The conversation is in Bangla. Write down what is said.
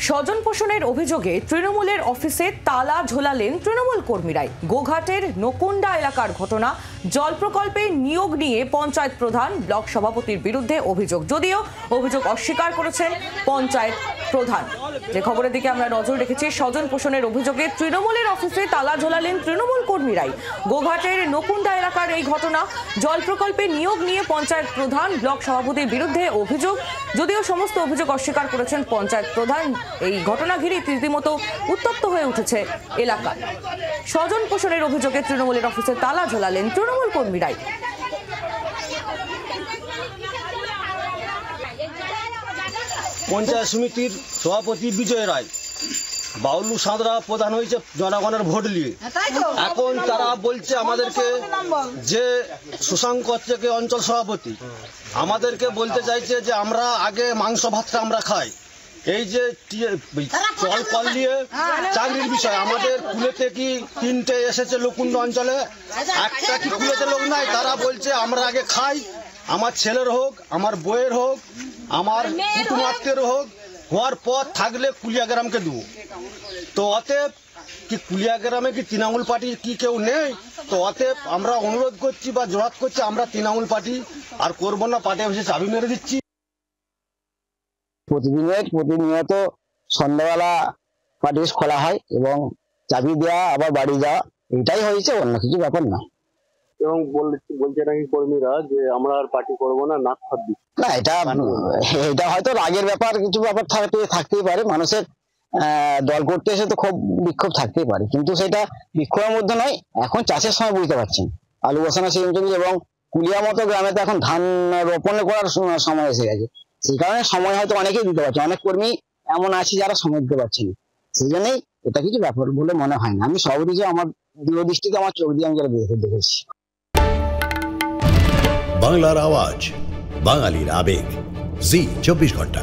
স্বজন পোষণের অভিযোগে তৃণমূলের অফিসে তালা ঝোলালেন তৃণমূল কর্মীরাই। গোঘাটের নকুন্ডা এলাকার ঘটনা। জল প্রকল্পে নিয়োগ নিয়ে পঞ্চায়েত প্রধান ব্লক সভাপতির বিরুদ্ধে অভিযোগ, যদিও অভিযোগ অস্বীকার করেছেন পঞ্চায়েত প্রধান। যে খবরের দিকে আমরা নজর রেখেছি, স্বজন পোষণের অভিযোগে তৃণমূলের অফিসে তালা ঝোলালেন তৃণমূল কর্মীরাই। গোঘাটের নকুন্ডা এলাকার এই ঘটনা। জল প্রকল্পে নিয়োগ নিয়ে পঞ্চায়েত প্রধান ব্লক সভাপতির বিরুদ্ধে অভিযোগ, যদিও সমস্ত অভিযোগ অস্বীকার করেছেন পঞ্চায়েত প্রধান। এই ঘটনা ঘিরে রীতিমতো উত্তপ্ত হয়ে উঠেছে এলাকা। স্বজন পোষণের অভিযোগে তৃণমূলের অফিসে তালা ঝোলালেন তৃণমূল কর্মীরাই। পঞ্চায়েত সমিতির সভাপতি বিজয় রায়, বাউলু সাঁতরা প্রধান হয়েছে জনগণের ভোট নিয়ে। এখন তারা বলছে আমাদেরকে যে সুশাঙ্ক থেকে অঞ্চল সভাপতি আমাদেরকে বলতে চাইছে যে আমরা আগে মাংস ভাতটা আমরা খাই। এই যে জল কল দিয়ে চাকরির বিষয়, আমাদের কুলেতে কি 3টে এসেছে লকুন্ড অঞ্চলে, একটা কি কুলেতে লোক নাই। তারা বলছে আমরা আগে খাই, আমার ছেলের হোক, আমার বইয়ের হোক, আমার কুটুমাত্মের হোক, হওয়ার পর থাকলে কুলিয়াগ্রামকে দেবো। তো অতএব কি কুলিয়াগ্রামে কি তৃণমূল পার্টি কি কেউ নেই? তো অতএব আমরা অনুরোধ করছি বা জোরাত করছি, আমরা তৃণমূল পার্টি আর করবো না, পার্টি অফিসে চাবি মেরে দিচ্ছি। প্রতিনিয়ত সন্ধ্যাবেলা পার্টি খোলা হয় এবং চাবি দেওয়া আবার বাড়ি যাওয়া, এটাই হয়েছে, অন্য কিছু ব্যাপার না। এবং বলছে নাকি কর্মীরা যে আমরা আর পার্টি করবো না, নাক ফাট দিচ্ছি। না, এটা হয়তো রাগের ব্যাপার, কিছু ব্যাপার থাকতেই পারে। মানুষের দল করতে এসে তো খুব বিক্ষোভ থাকতেই পারে, কিন্তু সেটা বিক্ষোভের মধ্যে নয়। এখন চাষের সময় বুঝতে পারছেন, আলু বসানো সিজন চলছে এবং কুলিয়া মতো গ্রামে তো এখন ধান রোপণ করার সময় এসে গেছে। সেই কারণে সময় হয়তো অনেকেই দিতে পারছে, অনেক কর্মী এমন আছে যারা সময় দিতে পারছে না। সেই জন্যই এটা কিছু ব্যাপার বলে মনে হয় না। আমি সবই যে আমার দূরদৃষ্টিতে আমার চোখ দিয়ে আমি যারা দেখেছি। বাংলার আওয়াজ, বাঙালির আবেগ, জি 24 ঘন্টা।